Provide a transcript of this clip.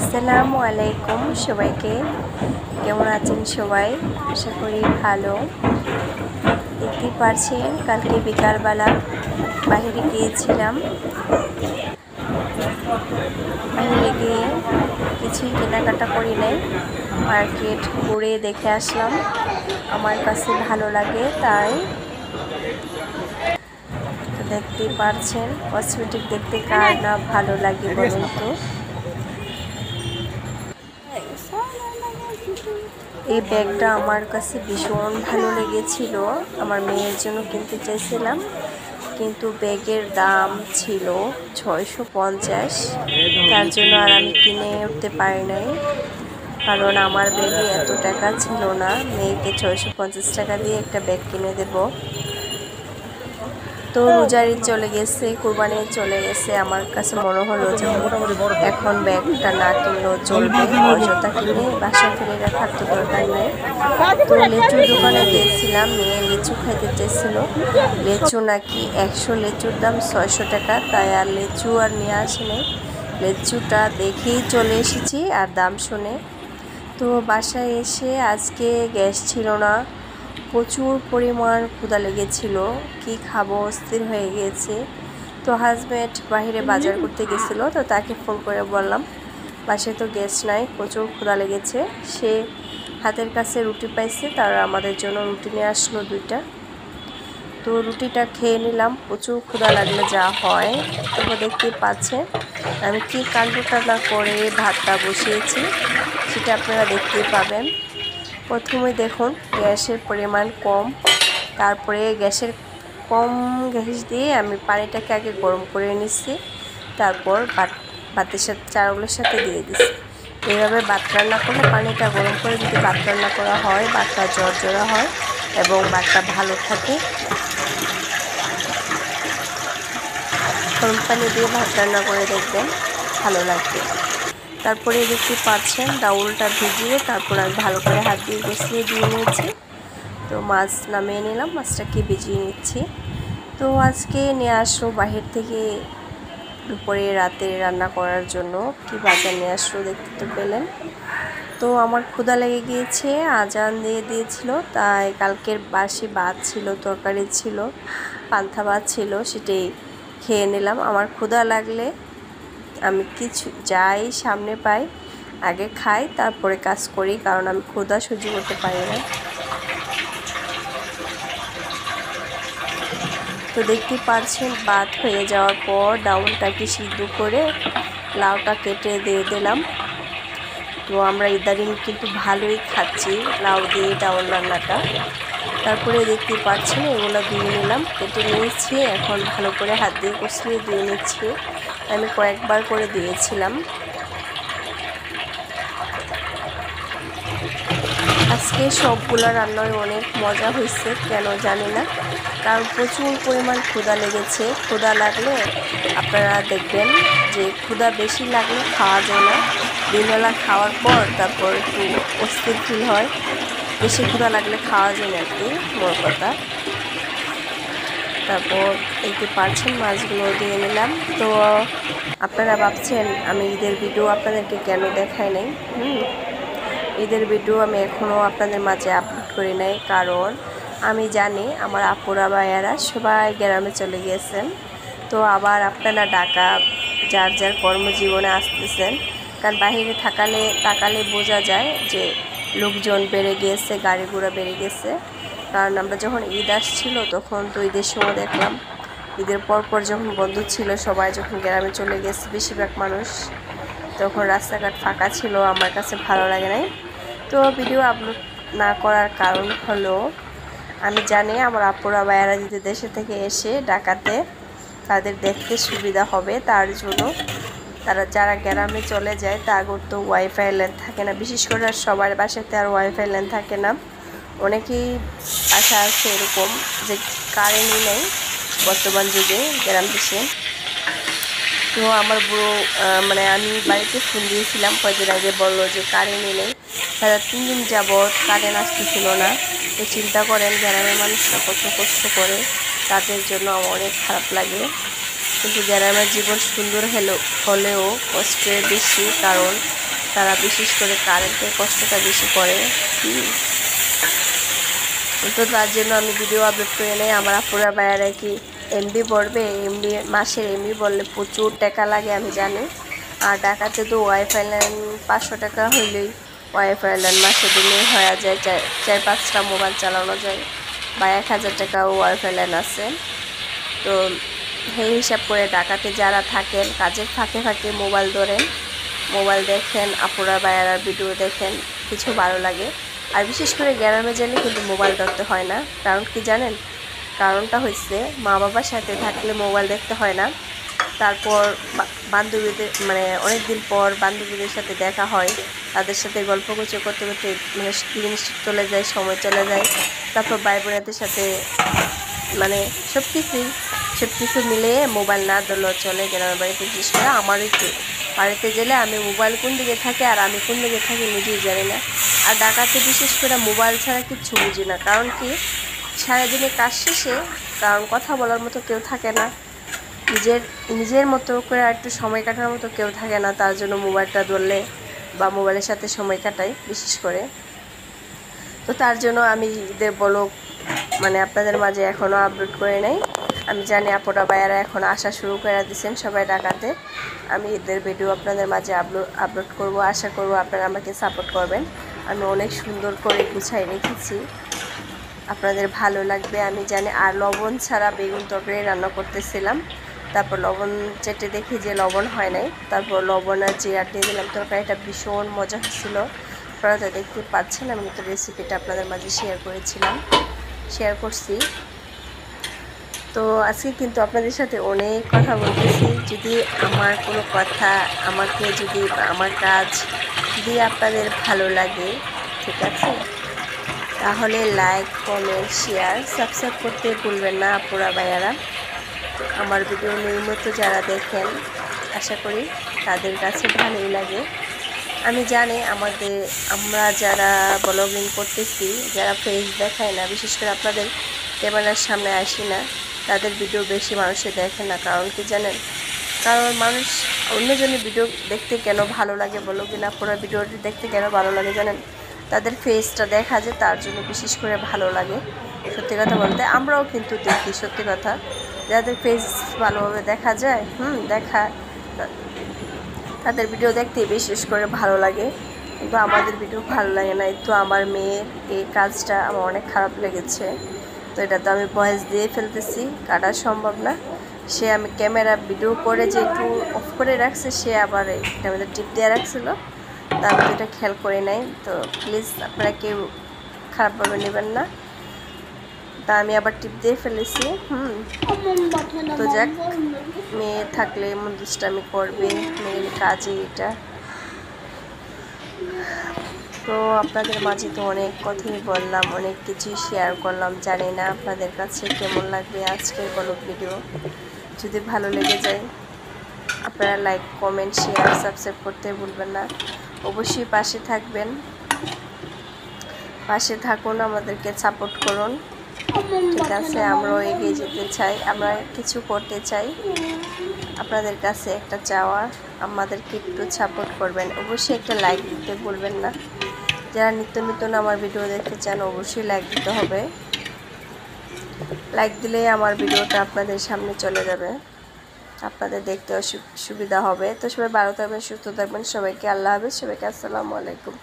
আসসালামু আলাইকুম সবাইকে। কেমন আছেন সবাই? আশা করি ভালো। দেখতেই পারছেন কালকে বিকালবেলা বাইরে গিয়েছিলাম। বাইরে গিয়ে কিছুই কেনাকাটা করি নাই, মার্কেট ঘুরে দেখে আসলাম। আমার কাছে ভালো লাগে তাই। তো দেখতেই পারছেন কসমেটিক দেখতে কার না ভালো লাগে বলুন তো। এই ব্যাগটা আমার কাছে ভীষণ ভালো লেগেছিল, আমার মেয়ের জন্য কিনতে চাইছিলাম, কিন্তু ব্যাগের দাম ছিল 650। তার জন্য আর আমি কিনে উঠতে পারি নাই, কারণ আমার ব্যাগে এত টাকা ছিল না মেয়েকে 650 টাকা দিয়ে একটা ব্যাগ কিনে দেব। তো রোজার ঈদ চলে গেছে, কোরবানি চলে গেছে, আমার কাছে মনে হলো যে এখন ব্যাগটা না কিনলেও চলবে, অযথা কিনে বাসা ফেলে রাখার তো দরকার নেই। তো লিচুর দোকানে গিয়েছিলাম, মেয়ে লিচু খাইতে চেয়েছিল। লিচু নাকি 100 লিচুর দাম 600 টাকা, তাই আর লিচু আর নিয়ে আসেনি। লিচুটা দেখেই চলে এসেছি আর দাম শুনে। তো বাসায় এসে আজকে গ্যাস ছিল না, প্রচুর পরিমাণ ক্ষুধা লেগেছিল, কি খাবো অস্থির হয়ে গিয়েছে। তো হাজব্যান্ড বাইরে বাজার করতে গেছিলো, তো তাকে ফোন করে বললাম বাসায় তো গ্যাস নাই, প্রচুর ক্ষুধা লেগেছে। সে হাতের কাছে রুটি পাইছে, তারা আমাদের জন্য রুটি নিয়ে আসলো 2টা। তো রুটিটা খেয়ে নিলাম, প্রচুর ক্ষুধা লাগলে যা হয়। তারপর দেখতেই পাচ্ছেন আমি কি কাণ্ডটা না করে ভাতটা বসিয়েছি, সেটা আপনারা দেখতেই পাবেন। প্রথমে দেখুন গ্যাসের পরিমাণ কম, তারপরে কম গ্যাস দিয়ে আমি পানিটাকে আগে গরম করে নিচ্ছি, তারপর ভাতের সাথে চাউলের সাথে দিয়ে দিচ্ছি। এইভাবে ভাত রান্না করলে পানিটা গরম করে যদি ভাত রান্না করা হয়, ভাতটা ঝরঝরা হয় এবং ভাতটা ভালো থাকে। গরম পানি দিয়ে ভাত রান্না করে দেখবেন, ভালো লাগবে। তারপরে দেখতে পাচ্ছেন ডাউলটা ভিজিয়ে তারপর আমি ভালো করে হাত দিয়ে কষিয়ে দিয়ে নিয়েছি। তো মাছ নামিয়ে নিলাম, মাছটাকে ভিজিয়ে নিচ্ছি। তো আজকে নিয়ে আসলো বাহির থেকে দুপুরে রাতে রান্না করার জন্য কি বাজার নিয়ে আসলো দেখতে তো পেলেন। তো আমার ক্ষুধা লেগে গিয়েছে, আজান দিয়ে দিয়েছিল, তাই কালকের বাসি ভাত ছিল, তরকারি ছিল, পান্তা ভাত ছিল, সেটাই খেয়ে নিলাম। আমার ক্ষুধা লাগলে আমি কিছু যাই সামনে পাই আগে খাই, তারপরে কাজ করি, কারণ আমি ক্ষুধা সহ্য করতে পারি না। তো দেখতে পাচ্ছেন ভাত হয়ে যাওয়ার পর ডাউলটাকে সিদ্ধ করে লাউটা কেটে দিয়ে দিলাম। তো আমরা ইদানিং কিন্তু ভালোই খাচ্ছি লাউ দিয়ে ডাউল রান্নাটা। তারপরে দেখতে পাচ্ছেন এগুলো ধুয়ে নিলাম, কেটে নিয়েছি, এখন ভালো করে হাত দিয়ে কষিয়ে ধুয়ে নিচ্ছি। আমি কয়েকবার করে দিয়েছিলাম। আজকে সবগুলো রান্নায় অনেক মজা হয়েছে, কেন জানি না, কারণ প্রচুর পরিমাণ ক্ষুধা লেগেছে। ক্ষুধা লাগলে আপনারা দেখবেন যে ক্ষুধা বেশি লাগলে খাওয়া যায় না, দিনবেলা খাওয়ার পর তারপর একটু অস্থির ফিল হয়, বেশি ক্ষুধা লাগলে খাওয়া যায় না আর কি, মোর কথা। তারপর দেখতে পারছেন মাছগুলো দিয়ে নিলাম। তো আপনারা ভাবছেন আমি ঈদের ভিডিও আপনাদেরকে কেন দেখাই নাই। ঈদের ভিডিও আমি এখনও আপনাদের মাঝে আপলোড করি নাই, কারণ আমি জানি আমার আপুরা ভাইয়ারা সবাই গ্রামে চলে গিয়েছেন। তো আবার আপনারা ঢাকা যার যার কর্মজীবনে আসতেছেন, কারণ বাহিরে তাকালে বোঝা যায় যে লোকজন বেড়ে গিয়েছে, গাড়ি ঘোড়া বেড়ে গেছে। কারণ আমরা যখন ঈদ আসছিল তখন তো ঈদের সময় দেখলাম, ঈদের পরপর যখন বন্ধ ছিল, সবাই যখন গ্রামে চলে গেছে বেশিরভাগ মানুষ, তখন রাস্তাঘাট ফাঁকা ছিল, আমার কাছে ভালো লাগে নাই। তো ভিডিও আপলোড না করার কারণ হলো আমি জানি আমার আপুরা ভাইয়ারা যদি দেশে থেকে এসে ঢাকাতে তাদের দেখতে সুবিধা হবে, তার জন্য তারা যারা গ্রামে চলে যায় তাদের তো ওয়াইফাই লাইন থাকে না, বিশেষ করে সবার বাসাতে আর ওয়াইফাই লাইন থাকে না। অনেকেই বাসা আছে এরকম যে কারেন্টই নেই বর্তমান যুগে গ্রাম দেশে। তো আমার বুড়ো আমি বাড়িতে ফোন দিয়েছিলাম কয়েকদিন আগে, বললো যে কারেন্টই নেই, তারা 3 দিন যাবৎ কারেন্ট আসতেছিল না। তো চিন্তা করেন গ্রামের মানুষরা কত কষ্ট করে, তাদের জন্য আমার অনেক খারাপ লাগে। কিন্তু গ্রামের জীবন সুন্দর হলেও কষ্টের বেশি, কারণ তারা বিশেষ করে কারেন্টের কষ্টটা বেশি করে। তো তার জন্য আমি ভিডিও আপলোড করে নেই। আমার আপুরা ভাইয়ারা কি এমবি ভরবে, এমবি মাসের এমবি বললে প্রচুর টাকা লাগে আমি জানি। আর ঢাকাতে তো ওয়াইফাই লাইন 500 টাকা হইলেই ওয়াইফাই লাইন মাসে দিনে হয়ে যায়, 4-5টা মোবাইল চালানো যায়, বা 1000 টাকা ওয়াইফাই লাইন আছে। তো সেই হিসাব করে ঢাকাতে যারা থাকেন কাজের ফাঁকে ফাঁকে মোবাইল ধরেন, মোবাইল দেখেন, আপুরা ভাইয়ারা ভিডিও দেখেন, কিছু ভালো লাগে। আর বিশেষ করে গ্রামে গেলে কিন্তু মোবাইল ধরতে হয় না। কারণ কি জানেন, কারণটা হচ্ছে মা বাবার সাথে থাকলে মোবাইল দেখতে হয় না। তারপর বান্ধবীদের মানে অনেক দিন পর বান্ধবীদের সাথে দেখা হয়, তাদের সাথে গল্প গুজব করতে করতে মানে দিন চলে যায়, সময় চলে যায়। তারপর ভাই বোনেদের সাথে মানে সব কিছু মিলিয়ে মোবাইল না ধরলেও চলে। গ্রামের বাড়িতে বিশেষ করে আমারই তো বাড়িতে গেলে আমি মোবাইল কোন দিকে থাকে আর আমি কোন দিকে থাকি নিজেই জানি না। আর ঢাকাতে বিশেষ করে মোবাইল ছাড়া কিচ্ছু বুঝি না। কারণ কি, সারাদিনে কাজ শেষে কারণ কথা বলার মতো কেউ থাকে না, নিজের মতো করে একটু সময় কাটানোর মতো কেউ থাকে না, তার জন্য মোবাইলটা ধরলে বা মোবাইলের সাথে সময় কাটাই বিশেষ করে। তো তার জন্য আমি ঈদের ব্লগ মানে আপনাদের মাঝে এখনও আপলোড করে নেই। আমি জানি আপুরা ভাইয়ারা এখন আসা শুরু করে দিয়েছেন সবাই ঢাকাতে। আমি ঈদের ভিডিও আপনাদের মাঝে আপলোড করব, আশা করব আপনারা আমাকে সাপোর্ট করবেন। আমি অনেক সুন্দর করে গুছাই রেখেছি, আপনাদের ভালো লাগবে আমি জানি। আর লবণ ছাড়া বেগুন তরকারি রান্না করতেছিলাম, তারপর লবণ চেটে দেখি যে লবণ হয় নাই, তারপর লবণ আর জিরা দিয়ে দিলাম, তরকারিটা ভীষণ মজা হচ্ছিলো। আপনারা তো দেখতে পাচ্ছেন, আমি তো রেসিপিটা আপনাদের মাঝে শেয়ার করছি। তো আজকে কিন্তু আপনাদের সাথে অনেক কথা বলতেছি। যদি আমার কোনো কথা যদি আমার কাজ যদি আপনাদের ভালো লাগে, ঠিক আছে, তাহলে লাইক, কমেন্ট, শেয়ার, সাবস্ক্রাইব করতে ভুলবেন না আপুরা ভাইয়ারা। আমার ভিডিও নিয়মিত যারা দেখেন আশা করি তাদের কাছে ভালোই লাগে। আমি জানি আমরা যারা ব্লগিং করতেছি, যারা ফেস দেখায় না, বিশেষ করে আপনাদের ক্যামেরার সামনে আসি না, তাদের ভিডিও বেশি মানুষে দেখে না। কারণ কি জানেন, কারণ মানুষ অন্যজনের ভিডিও দেখতে কেন ভালো লাগে বলো কিনা, পুরো ভিডিওটি দেখতে কেন ভালো লাগে জানেন, তাদের ফেসটা দেখা যায়, তার জন্য বিশেষ করে ভালো লাগে। সত্যি কথা বলতে আমরাও কিন্তু দেখি, সত্যি কথা, যাদের ফেস ভালোভাবে দেখা যায় তাদের ভিডিও দেখতে বিশেষ করে ভালো লাগে, কিন্তু আমাদের ভিডিও ভালো লাগে না। তো আমার মেয়ের এই কাজটা আমার অনেক খারাপ লেগেছে, তো এটা তো আমি ভয়েস দিয়ে ফেলতেছি, কাটা সম্ভব না। সে আমি ক্যামেরা ভিডিও করে যে একটু অফ করে রাখছে, সে আবার এটা আমাদের টিপ দিয়ে রাখছিলো, তা আমি এটা খেয়াল করে নাই। তো প্লিজ আপনারা কেউ খারাপভাবে নেবেন না, তা আমি আবার টিপ দিয়ে ফেলেছি। তো যাক, মেয়ে থাকলে এমন দুষ্টামি করবে, মেয়ের কাজে এটা। তো আপনাদের মাঝে তো অনেক কথাই বললাম, অনেক কিছুই শেয়ার করলাম, জানি না আপনাদের কাছে কেমন লাগবে আজকের ব্লগ ভিডিও। যদি ভালো লেগে যায় আপনারা লাইক, কমেন্ট, শেয়ার, সাবস্ক্রাইব করতে ভুলবেন না। অবশ্যই পাশে থাকুন, আমাদেরকে সাপোর্ট করুন, ঠিক আছে। আমরাও এগিয়ে যেতে চাই, আমরা কিছু করতে চাই। আপনাদের কাছে একটা চাওয়া, আমাদেরকে একটু সাপোর্ট করবেন, অবশ্যই একটা লাইক দিতে ভুলবেন না। যারা নিত্য নতুন আমার ভিডিও দেখতে চান অবশ্যই লাইক দিতে হবে, লাইক দিলে আমার ভিডিওটা আপনাদের সামনে চলে যাবে, আপনাদের দেখতেও সুবিধা হবে। তো সবাই ভালো থাকবেন, সুস্থ থাকবেন, সবাইকে আল্লাহ হাফেজ, সবাইকে আসসালামু আলাইকুম।